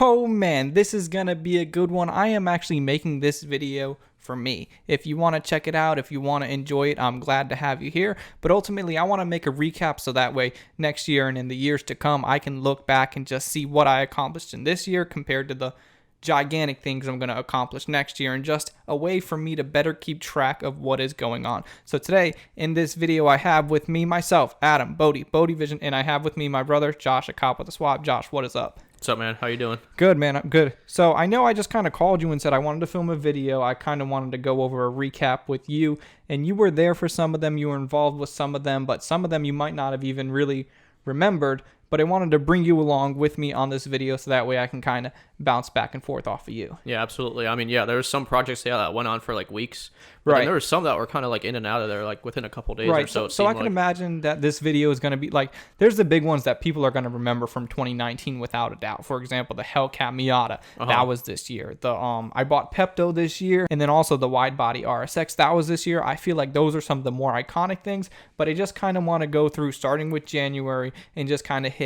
Oh man, this is gonna be a good one. I am actually making this video for me. If you want to check it out, if you want to enjoy it, I'm glad to have you here. But ultimately, I want to make a recap so that way next year and in the years to come, I can look back and just see what I accomplished in this year compared to the gigantic things I'm going to accomplish next year, and just a way for me to better keep track of what is going on. So today in this video, I have with me myself, Adam, BodeVision, and I have with me my brother, Josh, a cop with a swap. Josh, what is up? What's up, man? How you doing? Good, man. I'm good. So I know I just kind of called you and said I wanted to film a video. I kind of wanted to go over a recap with you, and you were there for some of them. You were involved with some of them, but some of them you might not have even really remembered. But I wanted to bring you along with me on this video so that way I can kind of bounce back and forth off of you. Yeah, absolutely. I mean, yeah, there was some projects that went on for like weeks. But right. then there were some that were kind of like in and out of there like within a couple days right. or so. So I can imagine that this video is going to be like, there's the big ones that people are going to remember from 2019 without a doubt. For example, the Hellcat Miata, that was this year. The I bought Pepto this year, and then also the Widebody RSX, that was this year. I feel like those are some of the more iconic things, but I just kind of want to go through starting with January and just kind of hit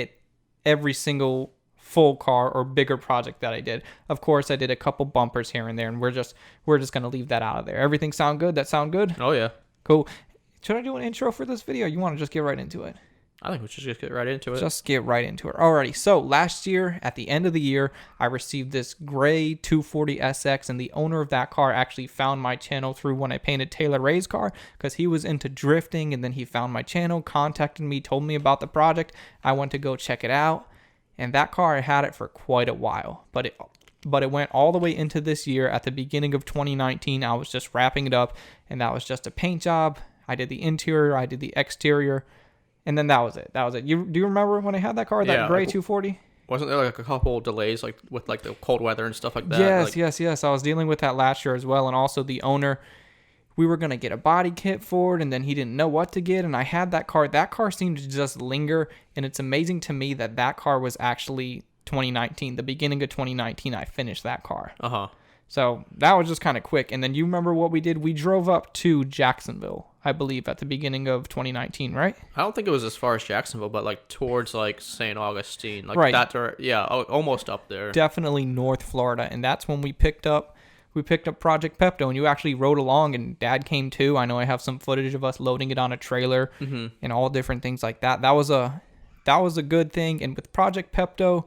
every single full car or bigger project that I did. Of course, I did a couple bumpers here and there, and we're just going to leave that out of there. Everything sound good? That sound good? Oh, yeah. Cool. Should I do an intro for this video? You want to just get right into it? I think we should just get right into it. Just get right into it. Alrighty. So last year, at the end of the year, I received this gray 240 SX, and the owner of that car actually found my channel through when I painted Taylor Ray's car, because he was into drifting, and then he found my channel, contacted me, told me about the project. I went to go check it out, and that car, I had it for quite a while, but it went all the way into this year. At the beginning of 2019, I was just wrapping it up, and that was just a paint job. I did the interior, I did the exterior, and then that was it. Do you remember when I had that car, that gray 240? Wasn't there like a couple delays like with like the cold weather and stuff like that? Yes. I was dealing with that last year as well, and also the owner, we were going to get a body kit for it, and then he didn't know what to get, and I had that car. That car seemed to just linger, and it's amazing to me that that car was actually 2019. The beginning of 2019, I finished that car. So that was just kind of quick. And then you remember what we did? We drove up to Jacksonville, I believe, at the beginning of 2019, right? I don't think it was as far as Jacksonville, but like towards like St. Augustine, like right. Almost up there. Definitely North Florida, and that's when we picked up Project Pepto, and you actually rode along, and Dad came too. I know I have some footage of us loading it on a trailer and all different things like that. That was a good thing. And with Project Pepto,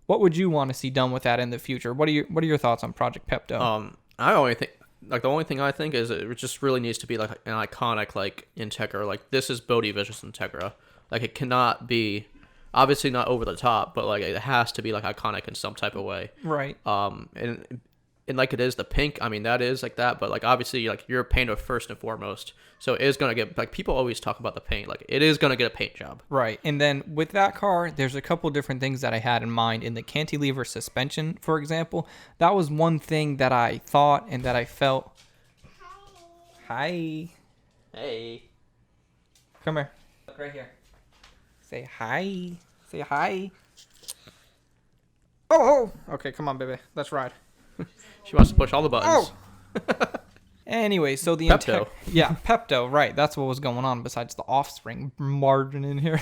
what would you want to see done with that in the future? What are your thoughts on Project Pepto? I only think like the only thing I think is it just really needs to be like an iconic like Integra. Like this is BodeVision's Integra. Like it cannot be, obviously not over the top, but like it has to be like iconic in some type of way. Right. And like it is the pink, I mean that is like that, but like obviously like you're a painter first and foremost, so it is gonna get, like people always talk about the paint, like it is gonna get a paint job. Right. And then with that car, there's a couple different things that I had in mind. In the cantilever suspension, for example, that was one thing that I thought and that I felt. Hi. Hey. Come here. Look right here. Say hi. Say hi. Oh. Okay, come on, baby. Let's ride. She wants to push all the buttons. Oh. Anyway, so the Pepto. Pepto, right. That's what was going on besides the offspring margin in here.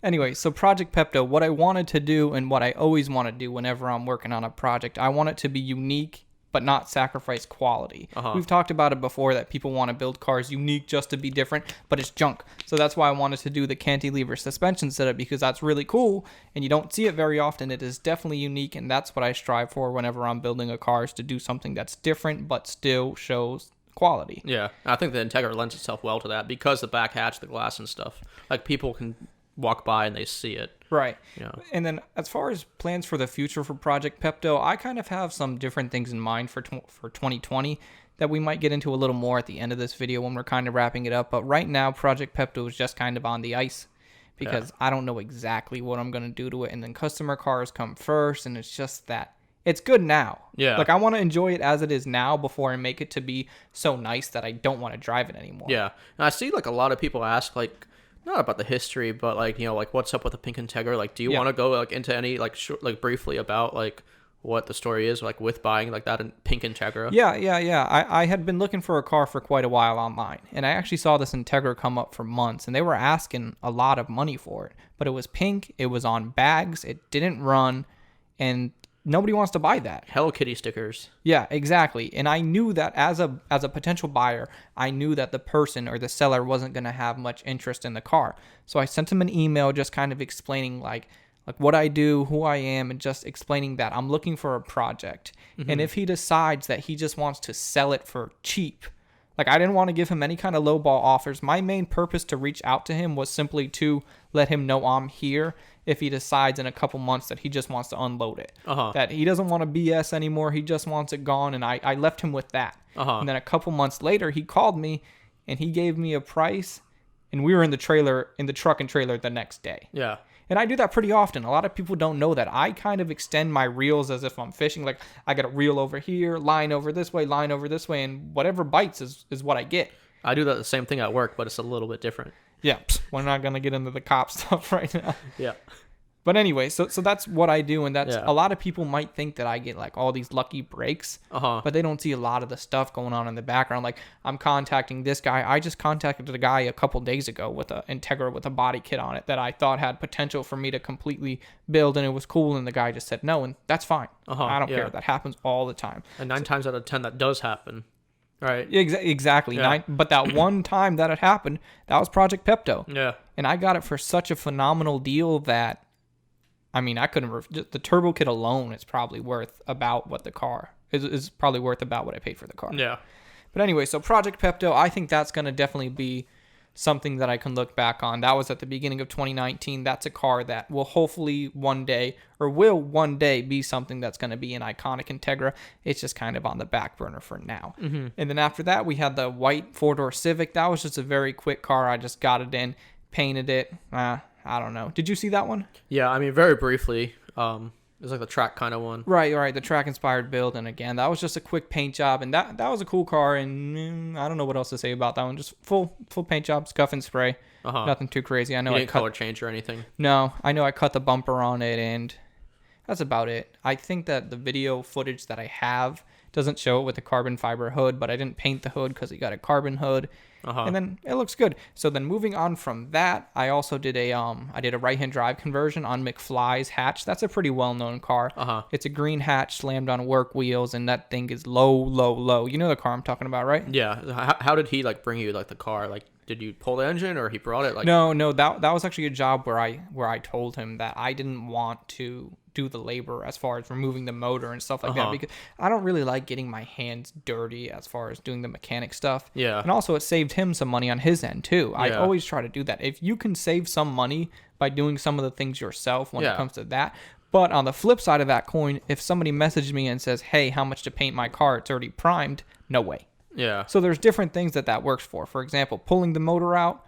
Anyway, so Project Pepto, what I wanted to do and what I always want to do whenever I'm working on a project, I want it to be unique but not sacrifice quality. We've talked about it before that people want to build cars unique just to be different, but it's junk. So that's why I wanted to do the cantilever suspension setup, because that's really cool and you don't see it very often. It is definitely unique, and that's what I strive for whenever I'm building a car, is to do something that's different but still shows quality. Yeah, I think the Integra lends itself well to that because the back hatch, the glass and stuff, like people can walk by and they see it. Right. Yeah. And then as far as plans for the future for Project Pepto, I kind of have some different things in mind for 2020 that we might get into a little more at the end of this video when we're kind of wrapping it up. But right now, Project Pepto is just kind of on the ice because I don't know exactly what I'm going to do to it. And then customer cars come first, and it's just that. It's good now. Yeah. Like, I want to enjoy it as it is now before I make it to be so nice that I don't want to drive it anymore. Yeah. And I see, like, a lot of people ask, like, not about the history, but, like, you know, like, what's up with the pink Integra? Like, do you want to go, like, into any, like, like, briefly about, like, what the story is, like, with buying, like, that pink Integra? Yeah. I had been looking for a car for quite a while online, and I actually saw this Integra come up for months, and they were asking a lot of money for it. But it was pink, it was on bags, it didn't run, and nobody wants to buy that. Hello Kitty stickers. Yeah, exactly. And I knew that as a potential buyer, I knew that the person or the seller wasn't going to have much interest in the car. So I sent him an email just kind of explaining like what I do, who I am, and just explaining that I'm looking for a project. And if he decides that he just wants to sell it for cheap, like I didn't want to give him any kind of lowball offers. My main purpose to reach out to him was simply to let him know I'm here if he decides in a couple months that he just wants to unload it. That he doesn't want to BS anymore. He just wants it gone. And I left him with that. And then a couple months later, he called me and he gave me a price. And we were in the truck and trailer the next day. Yeah. And I do that pretty often. A lot of people don't know that. I kind of extend my reels as if I'm fishing. Like I got a reel over here, line over this way, and whatever bites is what I get. I do that the same thing at work, but it's a little bit different. Yeah, we're not going to get into the cop stuff right now. Yeah. But anyway, so that's what I do, and that's Yeah. a lot of people might think that I get like all these lucky breaks, but they don't see a lot of the stuff going on in the background. Like I'm contacting this guy. I just contacted a guy a couple days ago with a Integra with a body kit on it that I thought had potential for me to completely build, and it was cool. And the guy just said no, and that's fine. I don't care. That happens all the time. And 9 times out of 10, that does happen. Right. Exactly. Yeah. But that one time that it happened, that was Project Pepto. Yeah. And I got it for such a phenomenal deal that, I mean, I couldn't. The turbo kit alone is probably worth about what the car is probably worth about what I paid for the car. Yeah. But anyway, so Project Pepto, I think that's going to definitely be something that I can look back on. That was at the beginning of 2019. That's a car that will hopefully one day be something that's going to be an iconic Integra. It's just kind of on the back burner for now. And then after that, we had the white 4-door Civic. That was just a very quick car. I just got it in, painted it. I don't know. Did you see that one? Yeah, I mean, very briefly. It was like the track kind of one. Right. The track inspired build, and again, that was just a quick paint job, and that was a cool car. And I don't know what else to say about that one. Just full paint job, scuff and spray. Nothing too crazy. I know you didn't color change or anything. No, I know I cut the bumper on it, and that's about it. I think that the video footage that I have doesn't show it with the carbon fiber hood, but I didn't paint the hood because it got a carbon hood. And then it looks good. So then moving on from that, I also did a right-hand drive conversion on Mcfly's hatch. That's a pretty well-known car. It's a green hatch slammed on work wheels, and that thing is low. You know the car I'm talking about, right? Yeah. How did he like bring you like the car? Like, did you pull the engine or he brought it? Like No. That was actually a job where I told him that I didn't want to do the labor as far as removing the motor and stuff like that, because I don't really like getting my hands dirty as far as doing the mechanic stuff. Yeah. And also it saved him some money on his end too. I always try to do that. If you can save some money by doing some of the things yourself when it comes to that. But on the flip side of that coin, if somebody messaged me and says, hey, how much to paint my car? It's already primed. No way. Yeah. So there's different things that works for. For example, pulling the motor out,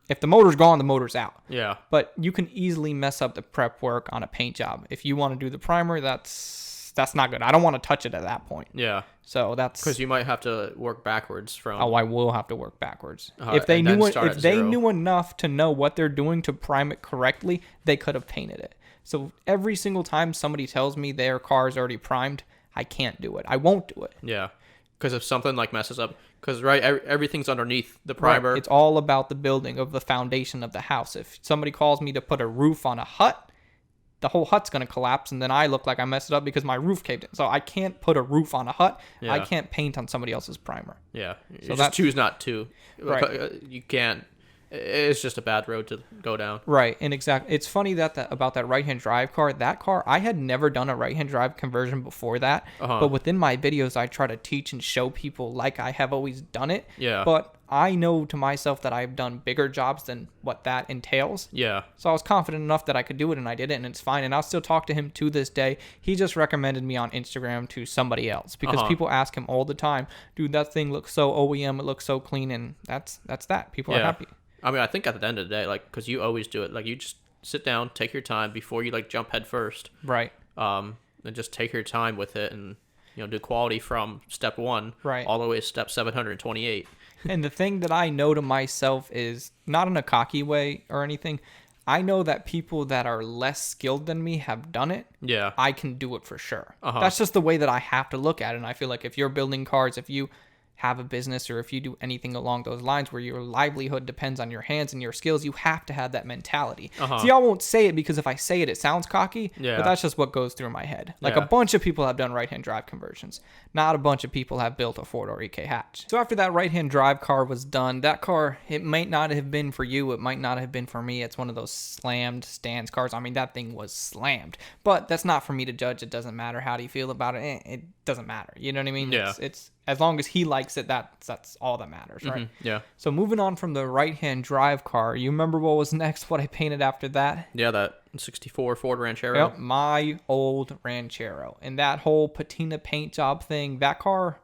if the motor's gone, the motor's out. Yeah. But you can easily mess up the prep work on a paint job. If you want to do the primer, that's not good. I don't want to touch it at that point. Yeah. So that's because you might have to work backwards from. Oh, I will have to work backwards. If they knew enough to know what they're doing to prime it correctly, they could have painted it. So every single time somebody tells me their car is already primed, I can't do it. I won't do it. Yeah. Because if something like messes up, because everything's underneath the primer. Right. It's all about the building of the foundation of the house. If somebody calls me to put a roof on a hut, the whole hut's going to collapse, and then I look like I messed it up because my roof caved in. So I can't put a roof on a hut. Yeah. I can't paint on somebody else's primer. Yeah. So just choose not to. Right. You can't. It's just a bad road to go down. Right, and exactly. It's funny about that right-hand drive car. That car, I had never done a right-hand drive conversion before that. But within my videos, I try to teach and show people like I have always done it. Yeah. But I know to myself that I've done bigger jobs than what that entails. Yeah. So I was confident enough that I could do it, and I did it, and it's fine. And I'll still talk to him to this day. He just recommended me on Instagram to somebody else because people ask him all the time, dude, that thing looks so OEM, it looks so clean, and that's that. People are happy. I mean, I think at the end of the day, like, because you always do it, like, you just sit down, take your time before you, like, jump head first. Right. And just take your time with it and, do quality from step 1 all the way to step 728. And the thing that I know to myself is, not in a cocky way or anything, I know that people that are less skilled than me have done it. Yeah. I can do it for sure. That's just the way that I have to look at it. And I feel like if you're building cars, if you have a business or if you do anything along those lines where your livelihood depends on your hands and your skills, you have to have that mentality. See, I won't say it because if I say it, it sounds cocky, but that's just what goes through my head. Like a bunch of people have done right-hand drive conversions. Not a bunch of people have built a four-door EK hatch. So after that right-hand drive car was done, that car, it might not have been for you. It might not have been for me. It's one of those slammed stance cars. I mean, that thing was slammed, but that's not for me to judge. It doesn't matter. How do you feel about it? It doesn't matter. You know what I mean? Yeah. It's as long as he likes it, that's all that matters, right? Yeah. So moving on from the right-hand drive car, you remember what was next, what I painted after that? Yeah, that 64 Ford Ranchero. Yep, my old Ranchero. And that whole patina paint job thing, that car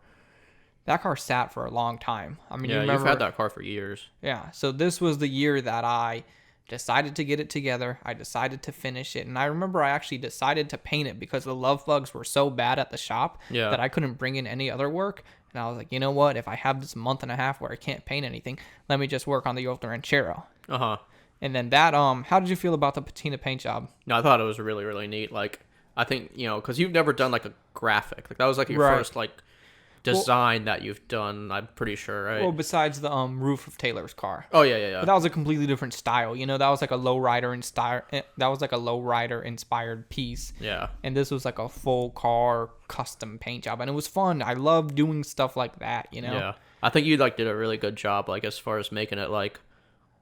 sat for a long time. I mean, Yeah, you've had that car for years. Yeah, so this was the year that I decided to get it together. I decided to finish it. And I remember I actually decided to paint it because the love bugs were so bad at the shop that I couldn't bring in any other work. And I was like, you know what? If I have this month and a half where I can't paint anything, let me just work on the old Ranchero. And then that, how did you feel about the patina paint job? No, I thought it was really, really neat. Like, I think, because you've never done, like, a graphic. Like, that was, like, your first, like, design that you've done, I'm pretty sure, right? Well, besides the roof of Taylor's car. Oh, yeah. But that was a completely different style. That was like a lowrider inspired piece. Yeah. And this was like a full car custom paint job, and it was fun. I love doing stuff like that, Yeah. I think you like did a really good job, like, as far as making it like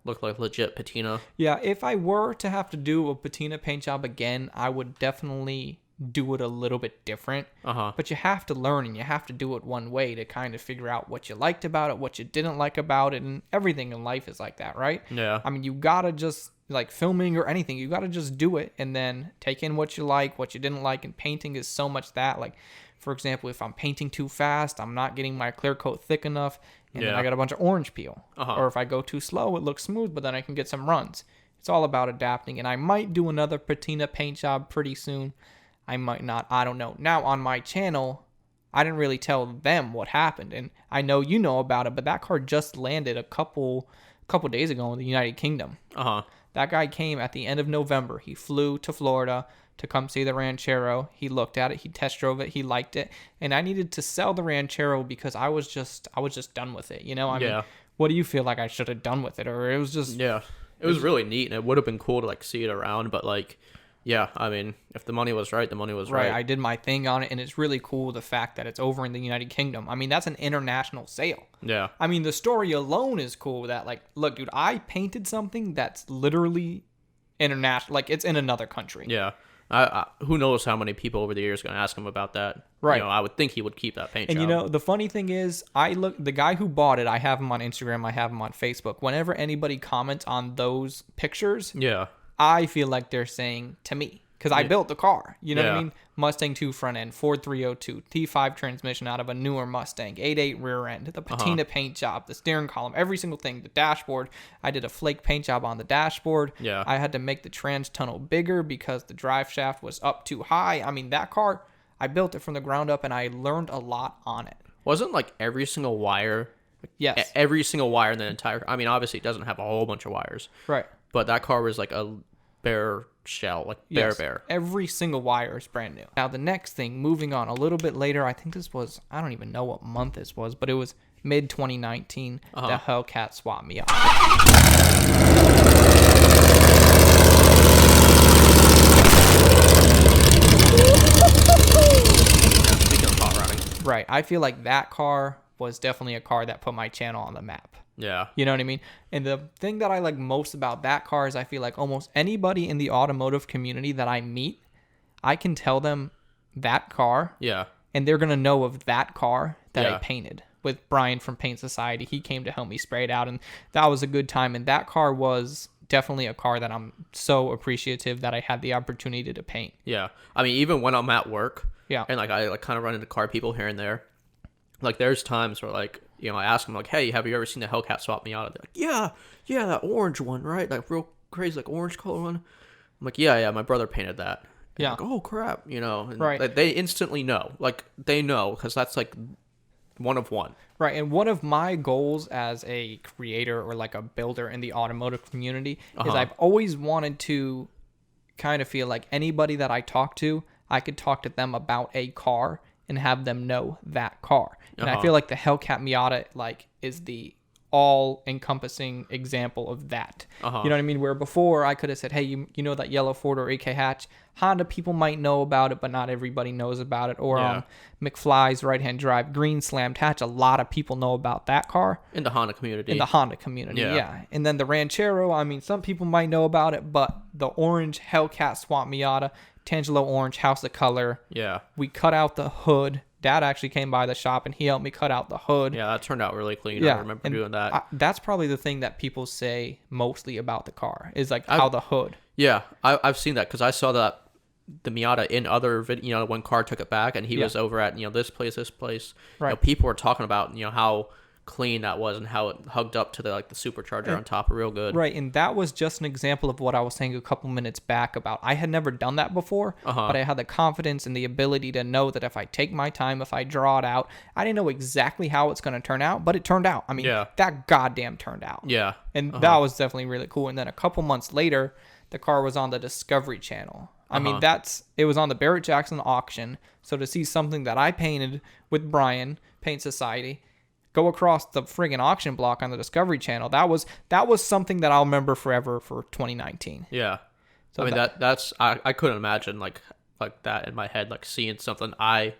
look like legit patina. Yeah, if I were to have to do a patina paint job again, I would definitely do it a little bit different. But you have to learn and you have to do it one way to kind of figure out what you liked about it, what you didn't like about it, and everything in life is like that, right? Yeah. I mean, you gotta just, like filming or anything, you gotta just do it and then take in what you like, what you didn't like, and painting is so much that, like, for example, if I'm painting too fast, I'm not getting my clear coat thick enough, and then I got a bunch of orange peel. Or if I go too slow, it looks smooth, but then I can get some runs. It's all about adapting, and I might do another patina paint job pretty soon. I might not. I don't know. Now, on my channel, I didn't really tell them what happened, and I know you know about it, but that car just landed a couple days ago in the United Kingdom. That guy came at the end of November. He flew to Florida to come see the Ranchero. He looked at it. He test drove it. He liked it, and I needed to sell the Ranchero because I was just done with it. I mean, what do you feel like I should have done with it, or it was just? Yeah, it was really neat, and it would have been cool to like see it around, but like. Yeah, I mean, if the money was right, the money was right. I did my thing on it, and it's really cool the fact that it's over in the United Kingdom. I mean, that's an international sale. Yeah. I mean, the story alone is cool that, like, look, dude, I painted something that's literally international. Like, it's in another country. Yeah. Who knows how many people over the years are going to ask him about that. Right. I would think he would keep that paint job. And, the funny thing is, the guy who bought it, I have him on Instagram, I have him on Facebook. Whenever anybody comments on those pictures, I feel like they're saying to me, because I built the car, you know what I mean? Mustang 2 front end, Ford 302, T5 transmission out of a newer Mustang, 8.8 rear end, the patina paint job, the steering column, every single thing, the dashboard. I did a flake paint job on the dashboard. Yeah. I had to make the trans tunnel bigger because the drive shaft was up too high. I mean, that car, I built it from the ground up, and I learned a lot on it. Wasn't like every single wire? Yes. Every single wire in the entire... I mean, obviously, it doesn't have a whole bunch of wires. Right. But that car was like a bare shell, like bare. Every single wire is brand new. Now, the next thing, moving on a little bit later, I think this was, I don't even know what month this was, but it was mid-2019, the Hellcat swapped me out. Speaking of hot rodding. Right. I feel like that car was definitely a car that put my channel on the map. Yeah. You know what I mean? And the thing that I like most about that car is I feel like almost anybody in the automotive community that I meet, I can tell them that car. Yeah. And they're going to know of that car that I painted with Brian from Paint Society. He came to help me spray it out, and that was a good time. And that car was definitely a car that I'm so appreciative that I had the opportunity to paint. Yeah. I mean, even when I'm at work, and like I like kind of run into car people here and there, like there's times where like, I ask them like, hey, have you ever seen the Hellcat swap me out? They're like, yeah, that orange one, right? Like real crazy, like orange color one. I'm like, yeah, my brother painted that. And like, oh crap, and right. Like, they instantly know, like they know, because that's like one of one. Right, and one of my goals as a creator or like a builder in the automotive community is I've always wanted to kind of feel like anybody that I talk to, I could talk to them about a car and have them know that car. And I Uh-huh. feel like the Hellcat Miata like is the all-encompassing example of that. Uh-huh. You know what I mean? Where before I could have said, hey, you know that yellow Ford or AK hatch? Honda people might know about it, but not everybody knows about it. Or Yeah. McFly's right-hand drive green slammed hatch. A lot of people know about that car. In the Honda community. In the Honda community, Yeah. yeah. And then the Ranchero, I mean, some people might know about it, but the orange Hellcat Swamp Miata, Tangelo orange, House of Color. Yeah. We cut out the hood. Dad actually came by the shop and he helped me cut out the hood. Yeah, that turned out really clean. Yeah, I remember and doing that. that's probably the thing that people say mostly about the car is like how the hood. Yeah, I've seen that because I saw that the Miata in other when Car took it back and he was over at this place. Right. People were talking about how clean that was and how it hugged up to the supercharger on top real good. Right, and that was just an example of what I was saying a couple minutes back about I had never done that before, but I had the confidence and the ability to know that if I take my time, if I draw it out, I didn't know exactly how it's going to turn out, but it turned out. I mean, that goddamn turned out. Yeah. And that was definitely really cool. And then a couple months later, the car was on the Discovery Channel. I mean, it was on the Barrett Jackson auction. So to see something that I painted with Brian, Paint Society, go across the friggin' auction block on the Discovery Channel, that was something that I'll remember forever for 2019. Yeah. So I mean, that's I couldn't imagine like that in my head, like seeing something I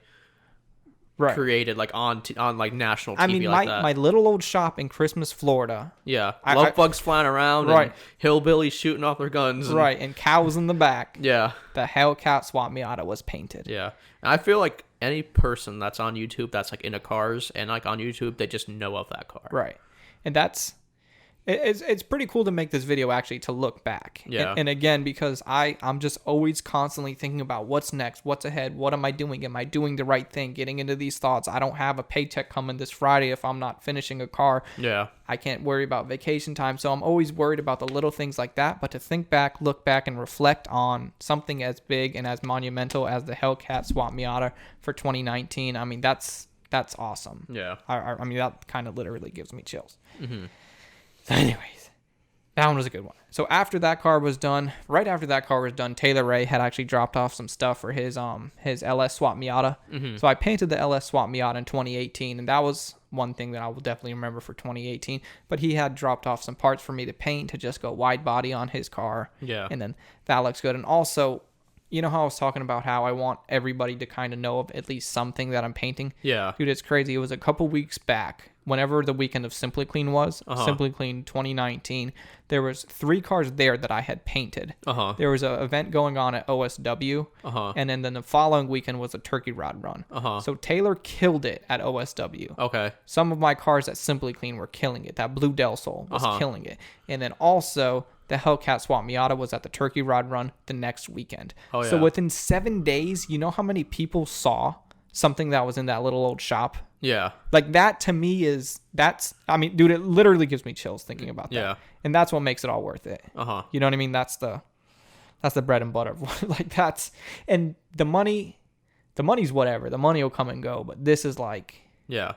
created like on like national TV. I mean, like that. my little old shop in Christmas, Florida. Yeah, love bugs flying around, Right. and hillbillies shooting off their guns, and, Right, and cows in the back. Yeah, The Hellcat Swamp Miata was painted. yeah. And I feel like any person that's on YouTube that's like into cars and like on YouTube, they just know of that car. Right, and it's pretty cool to make this video actually to look back. Yeah. And again, because I'm just always constantly thinking about what's next, what's ahead, what am I doing? Am I doing the right thing? Getting into these thoughts. I don't have a paycheck coming this Friday if I'm not finishing a car. Yeah. I can't worry about vacation time. So I'm always worried about the little things like that. But to think back, look back, and reflect on something as big and as monumental as the Hellcat Swamp Miata for 2019, I mean, that's awesome. Yeah. I mean, that kind of literally gives me chills. Mm-hmm. So anyways, that one was a good one. So after that car was done, right after that car was done, Taylor Ray had actually dropped off some stuff for his LS Swap Miata. Mm-hmm. So I painted the LS Swap Miata in 2018, and that was one thing that I will definitely remember for 2018. But he had dropped off some parts for me to paint to just go wide body on his car. Yeah. And then that looks good. And also, you know how I was talking about how I want everybody to kind of know of at least something that I'm painting? Yeah. Dude, it's crazy. It was a couple weeks back, whenever the weekend of Simply Clean was, Simply Clean 2019, there was 3 cars there that I had painted. There was an event going on at OSW, and then the following weekend was a turkey rod run. So Taylor killed it at OSW. Okay. Some of my cars at Simply Clean were killing it. That Blue Del Sol was killing it. And then also the Hellcat Swap Miata was at the turkey rod run the next weekend. Oh, yeah. So within 7 days, you know how many people saw something that was in that little old shop? Yeah. Like that to me I mean, dude, it literally gives me chills thinking about that. Yeah. And that's what makes it all worth it. You know what I mean? That's the bread and butter. Like and the money's whatever. The money will come and go, but this is like. Yeah.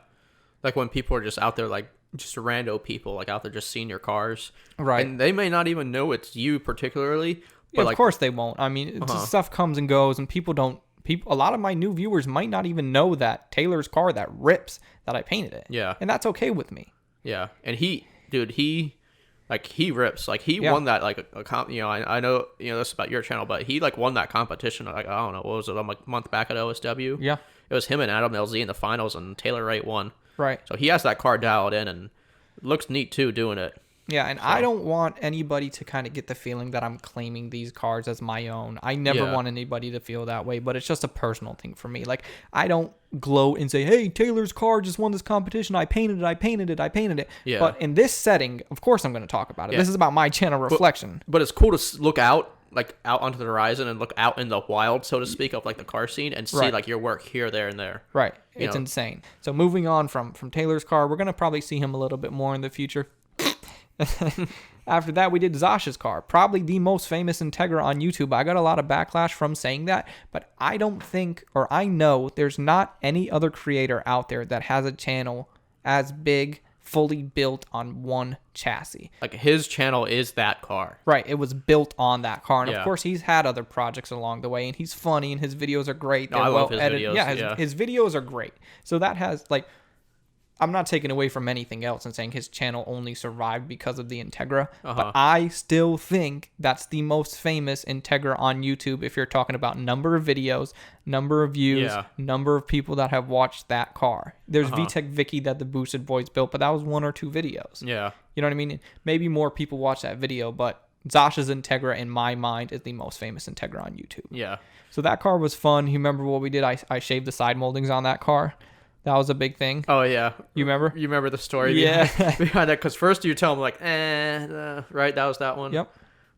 Like when people are just out there, like just rando people, like out there just seeing your cars. Right. And they may not even know it's you particularly. But Yeah, of course they won't. I mean, stuff comes and goes, and a lot of my new viewers might not even know that Taylor's car that rips that I painted it. Yeah. And that's okay with me. Yeah. And he rips. Like he won that, like I know, this is about your channel, but he like won that competition. Like, I don't know, what was it? A month back at OSW. Yeah. It was him and Adam LZ in the finals, and Taylor Wright won. Right. So he has that car dialed in, and it looks neat too doing it. Yeah, and I don't want anybody to kind of get the feeling that I'm claiming these cars as my own. I never want anybody to feel that way, but it's just a personal thing for me. Like, I don't gloat and say, hey, Taylor's car just won this competition. I painted it. Yeah. But in this setting, of course I'm going to talk about it. Yeah. This is about my channel reflection. But it's cool to look out, like out onto the horizon and look out in the wild, so to speak, of like the car scene and see like your work here, there, and there. Right. It's insane. So moving on from Taylor's car, we're going to probably see him a little bit more in the future. After that, we did Zosh's car, probably the most famous Integra on YouTube. I got a lot of backlash from saying that, but I don't think, or I know there's not any other creator out there that has a channel as big, fully built on one chassis. Like his channel is that car. Right, it was built on that car, and of Yeah. course he's had other projects along the way, and he's funny, and his videos are great. No, They're I well love his edited. videos, Yeah, yeah. his videos are great. So that has like, I'm not taking away from anything else and saying his channel only survived because of the Integra, but I still think that's the most famous Integra on YouTube if you're talking about number of videos, number of views, Yeah. number of people that have watched that car. There's VTEC Vicky that the Boosted Boys built, but that was 1 or 2 videos. Yeah. You know what I mean? Maybe more people watch that video, but Zosh's Integra, in my mind, is the most famous Integra on YouTube. Yeah. So that car was fun. You remember what we did? I shaved the side moldings on that car. That was a big thing. Oh yeah. You remember? You remember the story Yeah. behind that? Because first you tell him like, right? That was that one. Yep.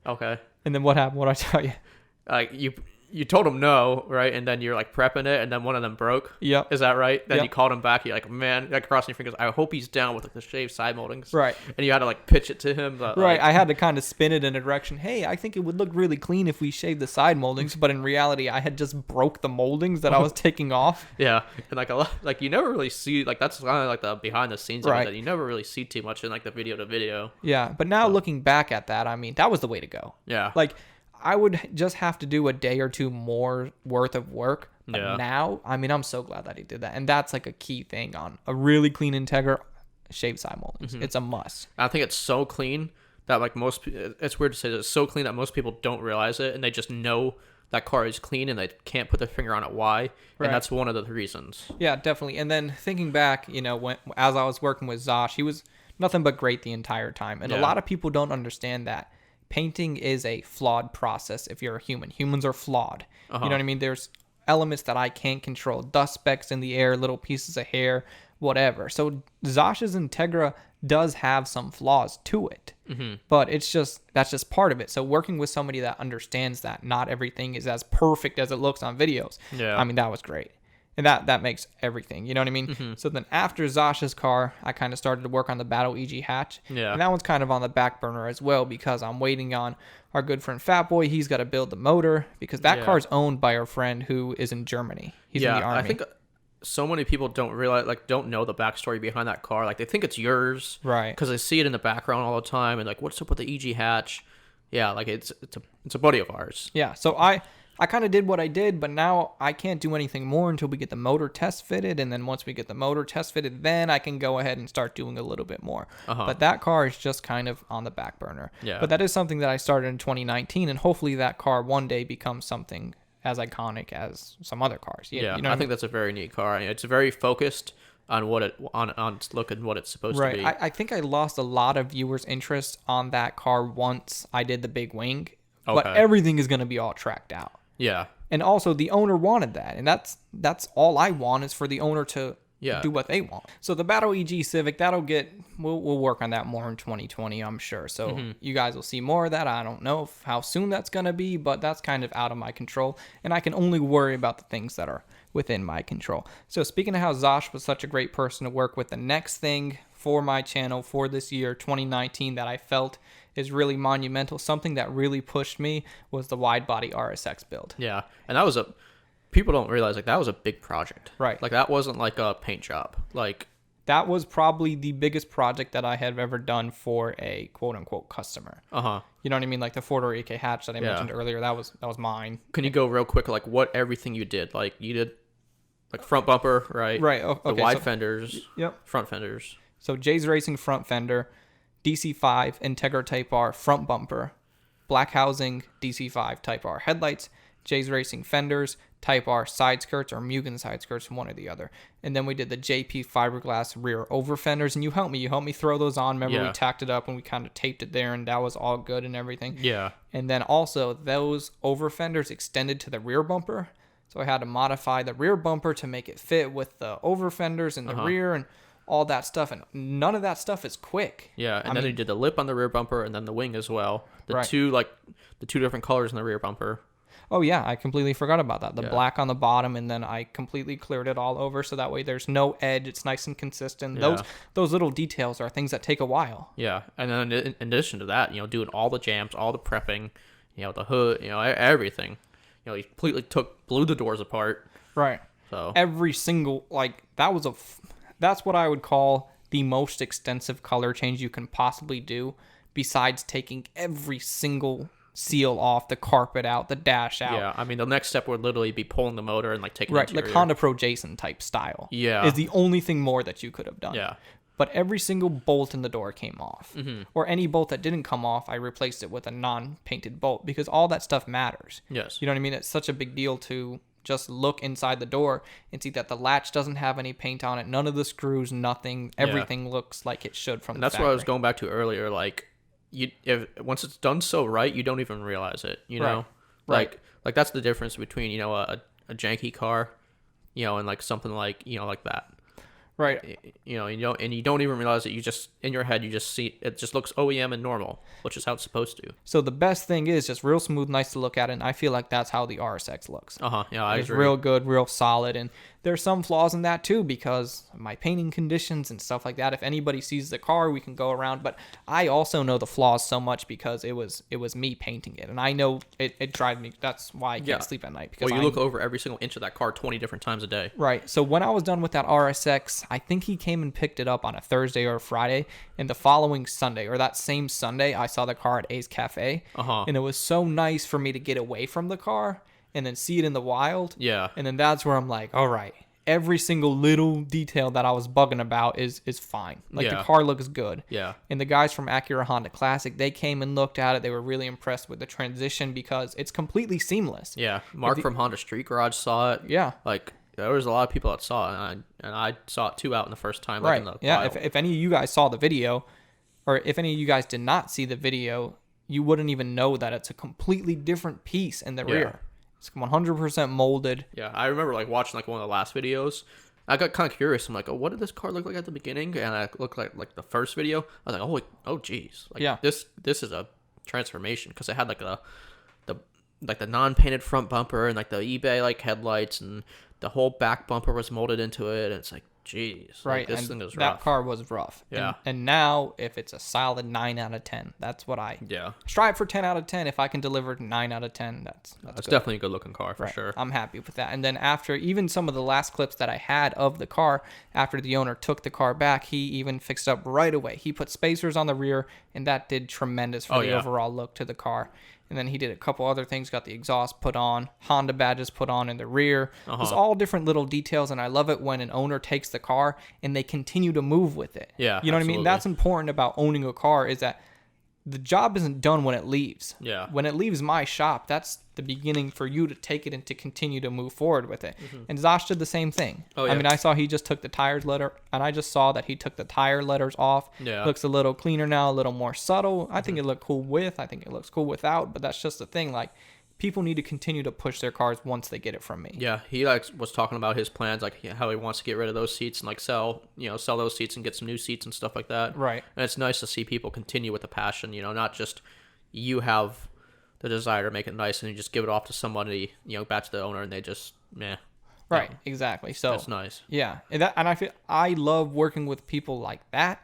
Okay. And then what happened? What did I tell you? You told him no, right? And then you're like prepping it, and then one of them broke. Yep. Is that right? Then Yep. you called him back. You're like, man, like crossing your fingers. I hope he's down with like the shaved side moldings. Right. And you had to like pitch it to him. But, Right. like, I had to kind of spin it in a direction. Hey, I think it would look really clean if we shaved the side moldings, but in reality, I had just broke the moldings that I was taking off. Yeah, and like a lot, like you never really see like that's kind of like the behind the scenes Right. of it that you never really see too much in like the video to video. Yeah. But now looking back at that, I mean, that was the way to go. Yeah. Like, I would just have to do a day or two more worth of work. But Yeah. now, I mean, I'm so glad that he did that. And that's like a key thing on a really clean Integra, shave side moldings. It's a must. I think it's so clean that like it's weird to say that it's so clean that most people don't realize it and they just know that car is clean and they can't put their finger on it why. Right. And that's one of the reasons. Yeah, definitely. And then thinking back, you know, as I was working with Zosh, he was nothing but great the entire time. And a Yeah. lot of people don't understand that. Painting is a flawed process if you're a human. Humans are flawed. You know what I mean? There's elements that I can't control. Dust specks in the air, little pieces of hair, whatever. So Zosh's Integra does have some flaws to it. But that's just part of it. So working with somebody that understands that not everything is as perfect as it looks on videos. Yeah. I mean, that was great. And that makes everything, you know what I mean? So then after Zosh's car, I kind of started to work on the Battle EG hatch. Yeah. And that one's kind of on the back burner as well because I'm waiting on our good friend Fat Boy. He's got to build the motor because that Yeah. car's owned by our friend who is in Germany. He's in the Army. I think so many people don't know the backstory behind that car. Like they think it's yours, Right. Because they see it in the background all the time, and like, what's up with the EG hatch? Yeah, like it's a buddy of ours. Yeah, so I kind of did what I did, but now I can't do anything more until we get the motor test fitted, and then once we get the motor test fitted, then I can go ahead and start doing a little bit more. But that car is just kind of on the back burner. Yeah. But that is something that I started in 2019, and hopefully that car one day becomes something as iconic as some other cars. Yeah, You know I what think that's a very neat car. It's very focused on what it on its look and what it's supposed to be. I think I lost a lot of viewers' interest on that car once I did the big wing, but Okay. everything is going to be all tracked out. Yeah. And also, the owner wanted that, and that's all I want is for the owner to Yeah. do what they want. So the Battle EG Civic, we'll work on that more in 2020, I'm sure. So you guys will see more of that. I don't know how soon that's gonna be, but that's kind of out of my control, and I can only worry about the things that are within my control. So speaking of how Zosh was such a great person to work with, the next thing for my channel for this year, 2019, that I felt is really monumental, something that really pushed me, was the Widebody RSX build. Yeah, and that was people don't realize like that was a big project. Right. Like that wasn't like a paint job. Like That was probably the biggest project that I have ever done for a quote-unquote customer. You know what I mean? Like the 4-door 8K hatch that I mentioned earlier, that was mine. Can you go real quick like what everything you did? Like you did like front bumper, right? Right. The Okay. wide fenders. Yep. Front fenders. So Jay's Racing front fender, DC5 Integra Type R front bumper, black housing DC5 Type R headlights, Jay's Racing fenders, Type R side skirts or Mugen side skirts, one or the other. And then we did the JP fiberglass rear over fenders, and you helped me throw those on. Remember we tacked it up and we kind of taped it there, and that was all good and everything. Yeah. And then also those over fenders extended to the rear bumper. So I had to modify the rear bumper to make it fit with the over fenders in the rear and all that stuff. And none of that stuff is quick. Yeah, and then you did the lip on the rear bumper and then the wing as well. The Right. two different colors in the rear bumper. Oh yeah, I completely forgot about that. The black on the bottom, and then I completely cleared it all over so that way there's no edge. It's nice and consistent. Yeah. Those little details are things that take a while. Yeah, and then in addition to that, doing all the jams, all the prepping, the hood, everything. He completely blew the doors apart. Right. So Every single that's what I would call the most extensive color change you can possibly do, besides taking every single seal off, the carpet out, the dash out. Yeah, I mean, the next step would literally be pulling the motor and like taking Right, interior. like Honda Pro Jason type style. Yeah. Is the only thing more that you could have done. Yeah. But every single bolt in the door came off. Or any bolt that didn't come off, I replaced it with a non-painted bolt, because all that stuff matters. Yes. You know what I mean? It's such a big deal to just look inside the door and see that the latch doesn't have any paint on it. None of the screws, nothing. Everything looks like it should from And the that's factory. what I was going back to earlier. Like, if once it's done so right, you don't even realize it. You know, Right. Like that's the difference between a janky car, and like something like like that. Right. You don't even realize it. You just in your head you just see it just looks OEM and normal, which is how it's supposed to. So the best thing is just real smooth, nice to look at, and I feel like that's how the RSX looks. Yeah, I It's agree. real good, real solid, and there's some flaws in that too because of my painting conditions and stuff like that. If anybody sees the car, we can go around, but I also know the flaws so much because it was me painting it, and I know it drives me. That's why I can't sleep at night, because Well, you look over every single inch of that car 20 different times a day. Right. So when I was done with that RSX, I think he came and picked it up on a Thursday or a Friday, and the following Sunday, or that same Sunday, I saw the car at Ace Cafe, and it was so nice for me to get away from the car and then see it in the wild. Yeah. And then that's where I'm like, all right, every single little detail that I was bugging about is fine. Like the car looks good. Yeah. And the guys from Acura Honda Classic, they came and looked at it. They were really impressed with the transition because it's completely seamless. Yeah. Mark from Honda Street Garage saw it. Yeah. Like, there was a lot of people that saw it, and I saw it too out in the first time. Right. Like, Yeah. If any of you guys saw the video, or if any of you guys did not see the video, you wouldn't even know that it's a completely different piece in the rear. It's 100% molded. Yeah, I remember like watching like one of the last videos. I got kind of curious. I'm like, oh, what did this car look like at the beginning? And I looked like the first video. I was like, oh, geez. Like, this is a transformation, because it had like the non-painted front bumper and like the eBay like headlights, and the whole back bumper was molded into it. And it's like, geez, Right. Like, this and thing is that rough. car was rough. Yeah. And now, if it's a solid 9 out of 10, that's what I strive for. 10 out of 10. If I can deliver 9 out of 10, that's good. Definitely a good looking car for sure. I'm happy with that. And then after even some of the last clips that I had of the car, after the owner took the car back, he even fixed up right away. He put spacers on the rear, and that did tremendous for the overall look to the car. And then he did a couple other things, got the exhaust put on, Honda badges put on in the rear. It's all different little details, and I love it when an owner takes the car and they continue to move with it. Yeah, you know what I mean? That's important about owning a car, is that the job isn't done when it leaves. Yeah. When it leaves my shop, that's the beginning for you to take it and to continue to move forward with it. And Zosh did the same thing. Oh, yeah. I mean, I saw he just took the tires letter, and I just saw that he took the tire letters off. Yeah. Looks a little cleaner now, a little more subtle. I think it looked cool with. I think it looks cool without. But that's just the thing. Like, people need to continue to push their cars once they get it from me. Yeah, he like was talking about his plans, like how he wants to get rid of those seats and like sell those seats and get some new seats and stuff like that. Right. And it's nice to see people continue with the passion. Not just you have the desire to make it nice and you just give it off to somebody, back to the owner, and they just Right. Exactly. So that's nice. Yeah, and I love working with people like that.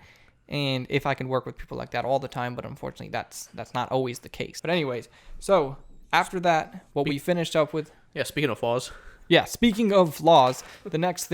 And if I can work with people like that all the time, but unfortunately that's not always the case. But anyways, so after that, what we finished up with. Yeah, speaking of flaws. Yeah, speaking of flaws, the next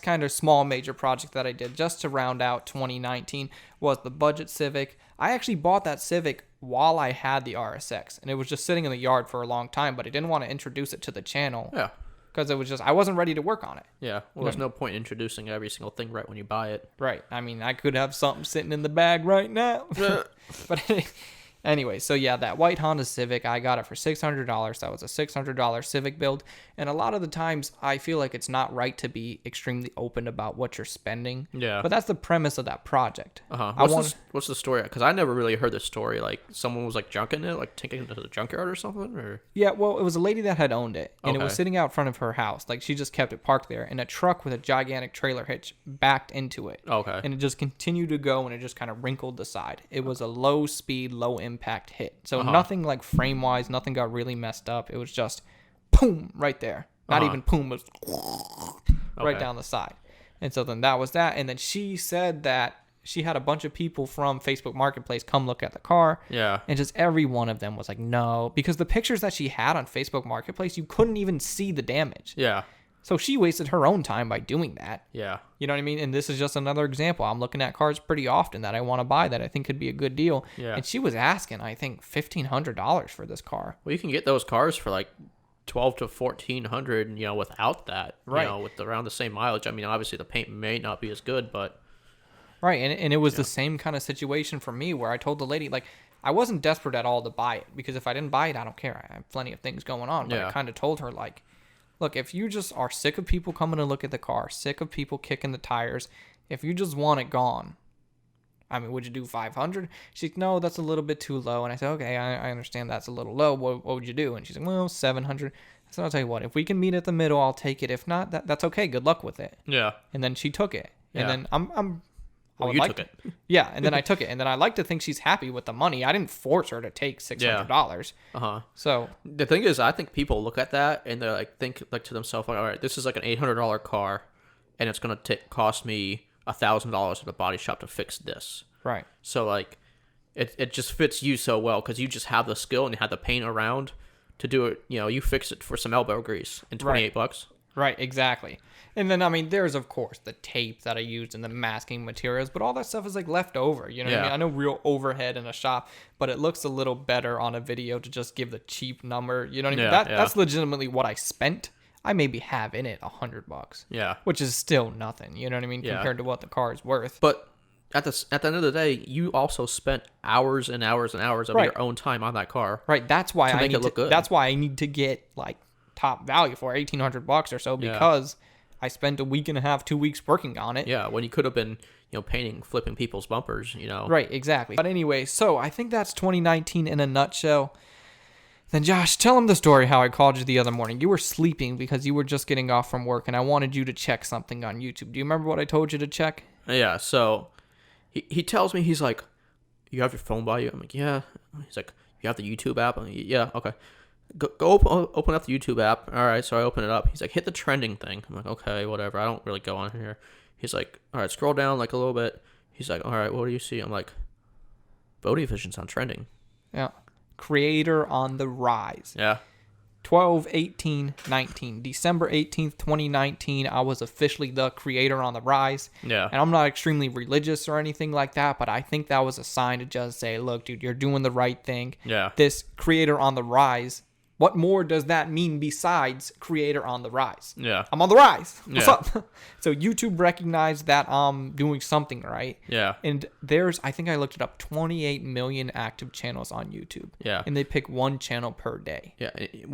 kind of small major project that I did just to round out 2019 was the budget Civic. I actually bought that Civic while I had the RSX, and it was just sitting in the yard for a long time, but I didn't want to introduce it to the channel. Yeah. Because I wasn't ready to work on it. Yeah. Well, there's no point in introducing every single thing right when you buy it. Right. I mean, I could have something sitting in the bag right now. But anyway, so yeah, that white Honda Civic, I got it for $600. That was a $600 Civic build. And a lot of the times, I feel like it's not right to be extremely open about what you're spending. Yeah. But that's the premise of that project. What's the story? Because I never really heard the story. Like, someone was like junking it, like taking it to the junkyard or something? Or Yeah, well, it was a lady that had owned it, and it was Okay. sitting out front of her house. Like, she just kept it parked there, and a truck with a gigantic trailer hitch backed into it. Okay. And it just continued to go, and it just kind of wrinkled the side. It was a low speed, low impact hit. So nothing like frame wise, nothing got really messed up. It was just boom right there. Not even boom, it was right down the side. And so then that was that. And then she said that she had a bunch of people from Facebook Marketplace come look at the car. Yeah. And just every one of them was like, no. Because the pictures that she had on Facebook Marketplace, you couldn't even see the damage. Yeah. So she wasted her own time by doing that. Yeah. You know what I mean? And this is just another example. I'm looking at cars pretty often that I want to buy that I think could be a good deal. Yeah. And she was asking, I think, $1,500 for this car. Well, you can get those cars for like 12 to 1,400, you know, without that, Right. You know, with around the same mileage. I mean, obviously the paint may not be as good, but Right, and it was the same kind of situation for me where I told the lady, like, I wasn't desperate at all to buy it, because if I didn't buy it, I don't care. I have plenty of things going on. But I kind of told her, like, look, if you just are sick of people coming to look at the car, sick of people kicking the tires, if you just want it gone, I mean, would you do 500? She's like, no, that's a little bit too low. And I said, okay, I understand that's a little low. What would you do? And she's like, well, 700. So I'll tell you what, if we can meet at the middle, I'll take it. If not, that's okay. Good luck with it. yeah. And then she took it. And then I Well, would you like took it. Yeah, and then I took it, and then I like to think she's happy with the money. I didn't force her to take $600. So The thing is, I think people look at that and they're like, think like to themselves, like, all right, this is like an $800 car, and it's gonna cost me $1,000 at the body shop to fix this. right, So like, it just fits you so well because you just have the skill and you have the paint around to do it. You know, you fix it for some elbow grease in $28. right, exactly. And then I mean, there's of course the tape that I used and the masking materials, but all that stuff is like left over. You know what I mean? I know real overhead in a shop, but it looks a little better on a video to just give the cheap number. You know what I mean? That's legitimately what I spent. I maybe have in it $100. Yeah. Which is still nothing. You know what I mean? Compared to what the car is worth. But at the end of the day, you also spent hours and hours and hours of your own time on that car. Right. That's why make it look good. That's why I need to get like top value for $1,800 or so, because I spent a week and a half, 2 weeks working on it. Yeah, when you could have been, painting, flipping people's bumpers, Right, exactly. But anyway, so I think that's 2019 in a nutshell. Then Josh, tell him the story how I called you the other morning. You were sleeping because you were just getting off from work, and I wanted you to check something on YouTube. Do you remember what I told you to check? Yeah, so he tells me, he's like, you have your phone by you? I'm like, yeah. He's like, you have the YouTube app? I'm like, yeah, okay. Go open up the YouTube app. All right, so I open it up. He's like, hit the trending thing. I'm like, okay, whatever. I don't really go on here. He's like, all right, scroll down like a little bit. He's like, all right, what do you see? I'm like, BodeVision's on trending. Yeah. Creator on the rise. Yeah. 12, 18, 19. December 18th, 2019, I was officially the creator on the rise. Yeah. And I'm not extremely religious or anything like that, but I think that was a sign to just say, look, dude, you're doing the right thing. Yeah. This creator on the rise, what more does that mean besides creator on the rise? Yeah. I'm on the rise. What's Yeah. up? So YouTube recognized that I'm doing something right. Yeah. And there's, I think I looked it up, 28 million active channels on YouTube. Yeah. And they pick one channel per day. Yeah.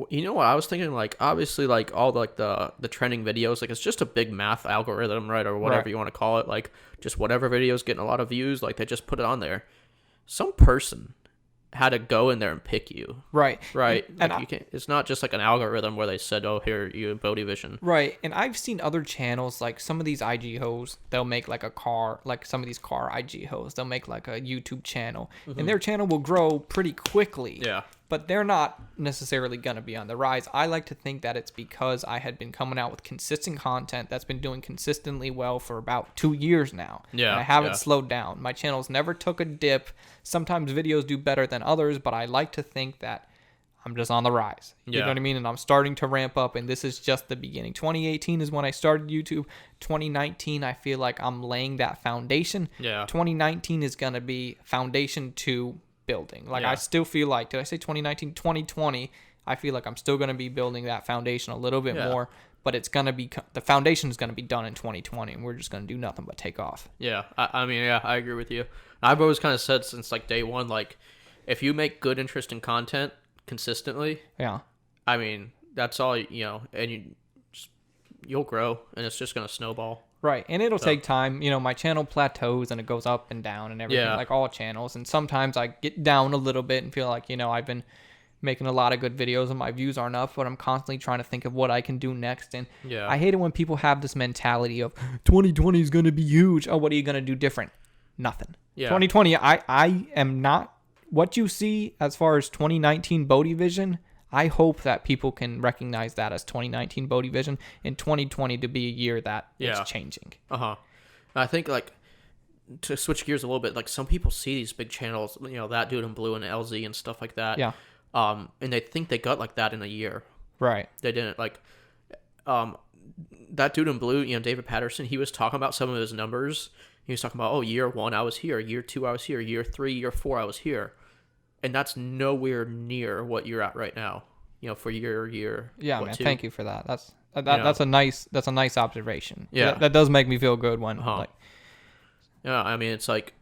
You know what I was thinking? Like, obviously, like, all the trending videos, like, it's just a big math algorithm, right? Or whatever you want to call it. Like, just whatever video's getting a lot of views, like, they just put it on there. Some person had to go in there and pick you. Right. Right. And like, you can't, it's not just like an algorithm where they said, oh, here, you in BodeVision. Right. And I've seen other channels, like some of these IG hoes, they'll make like a car, like some of these car IG hoes, they'll make like a YouTube channel. And their channel will grow pretty quickly. Yeah. But they're not necessarily going to be on the rise. I like to think that it's because I had been coming out with consistent content that's been doing consistently well for about 2 years now. Yeah. And I haven't slowed down. My channels never took a dip. Sometimes videos do better than others, but I like to think that I'm just on the rise. You know what I mean? And I'm starting to ramp up, and this is just the beginning. 2018 is when I started YouTube. 2019, I feel like I'm laying that foundation. Yeah. 2019 is going to be foundation to building. Like, I still feel like, did I say 2019? 2020, I feel like I'm still going to be building that foundation a little bit more, but it's going to be, the foundation is going to be done in 2020, and we're just going to do nothing but take off. Yeah. I mean, yeah, I agree with you. I've always kind of said since like day one, like, if you make good, interesting content consistently, I mean, that's all, and you'll grow, and it's just going to snowball. Right, and it'll take time. My channel plateaus and it goes up and down and everything, like all channels. And sometimes I get down a little bit and feel like, I've been making a lot of good videos and my views aren't up, but I'm constantly trying to think of what I can do next. And I hate it when people have this mentality of 2020 is going to be huge. Oh, what are you going to do different? Nothing. 2020, I am not what you see as far as 2019 BodeVision. I hope that people can recognize that as 2019 BodeVision and 2020 to be a year that is changing. I think, like, to switch gears a little bit, like, some people see these big channels, that dude in blue and LZ and stuff like that. And they think they got like that in a year. Right. They didn't. Like, that dude in blue, David Patterson, he was talking about some of his numbers. He was talking about, oh, year 1 I was here, year 2 I was here, year 3, year 4 I was here, and that's nowhere near what you're at right now. For your year. Yeah, what, man. 2? Thank you for that. That's a nice observation. Yeah. That does make me feel good when Uh-huh. like. Yeah, I mean, it's like,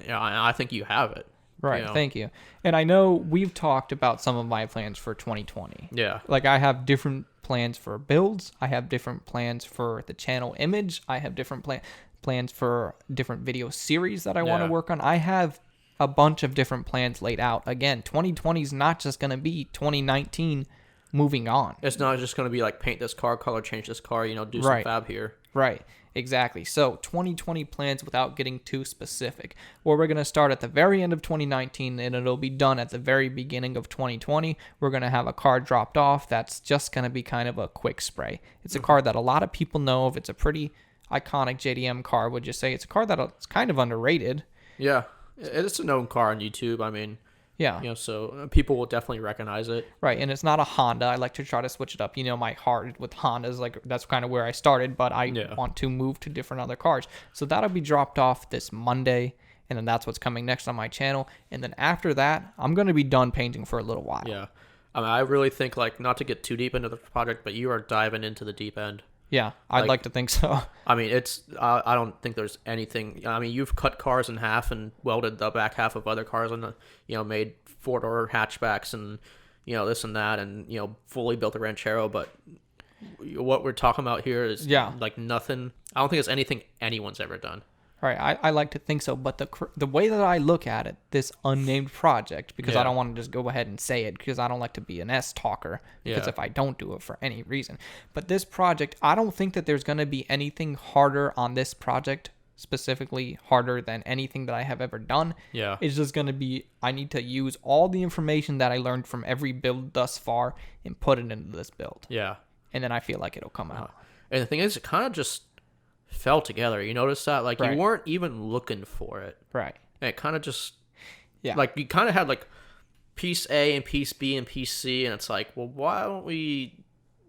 I think you have it. Right. Thank you. And I know we've talked about some of my plans for 2020. Yeah. Like I have different plans for builds. I have different plans for the channel image. I have different plans for different video series that I want to work on. I have a bunch of different plans laid out. Again, 2020 is not just going to be 2019 moving on. It's not just going to be like paint this car color, change this car, do some fab here. Right. Exactly. So 2020 plans without getting too specific. Or we're going to start at the very end of 2019 and it'll be done at the very beginning of 2020. We're going to have a car dropped off that's just going to be kind of a quick spray. It's a car that a lot of people know of. It's a pretty iconic JDM car, would you say? It's a car that's kind of underrated. Yeah. It's a known car on YouTube. I mean, yeah. So people will definitely recognize it. Right, and it's not a Honda. I like to try to switch it up. My heart with Hondas, like that's kind of where I started, but I want to move to different other cars. So that'll be dropped off this Monday, and then that's what's coming next on my channel. And then after that, I'm going to be done painting for a little while. Yeah. I mean, I really think, like, not to get too deep into the project, but you are diving into the deep end. Yeah, I'd like to think so. I mean, I don't think there's anything. I mean, you've cut cars in half and welded the back half of other cars and, made 4-door hatchbacks and, this and that and, fully built a Ranchero. But what we're talking about here is like nothing. I don't think it's anything anyone's ever done. Right, I like to think so, but the way that I look at it, this unnamed project, because I don't want to just go ahead and say it, because I don't like to be an S-talker, because if I don't do it for any reason. But this project, I don't think that there's going to be anything harder on this project, specifically harder than anything that I have ever done. Yeah. It's just going to be, I need to use all the information that I learned from every build thus far and put it into this build. Yeah. And then I feel like it'll come out. And the thing is, it kind of just fell together. You notice that? Like, you weren't even looking for it. Right. And it kind of just, like, you kind of had, like, piece A and piece B and piece C, and it's like, well, why don't we,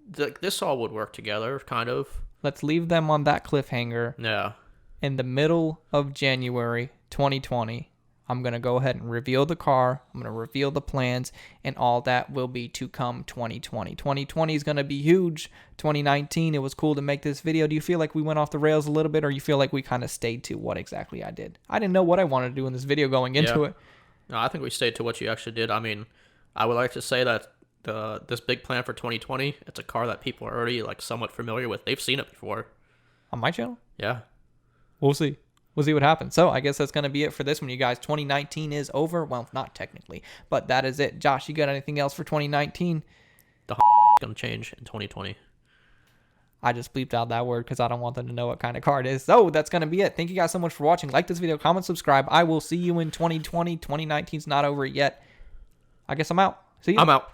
this all would work together, kind of. Let's leave them on that cliffhanger. Yeah. In the middle of January 2020, I'm going to go ahead and reveal the car. I'm going to reveal the plans, and all that will be to come 2020. 2020 is going to be huge. 2019, it was cool to make this video. Do you feel like we went off the rails a little bit, or you feel like we kind of stayed to what exactly I did? I didn't know what I wanted to do in this video going into it. No, I think we stayed to what you actually did. I mean, I would like to say that this big plan for 2020, it's a car that people are already, like, somewhat familiar with. They've seen it before. On my channel? Yeah. We'll see. We'll see what happens. So I guess that's going to be it for this one, you guys. 2019 is over. Well, not technically, but that is it. Josh, you got anything else for 2019? The going to change in 2020. I just bleeped out that word because I don't want them to know what kind of car it is. So that's going to be it. Thank you guys so much for watching. Like this video, comment, subscribe. I will see you in 2020. 2019's not over yet. I guess I'm out. See you. I'm out.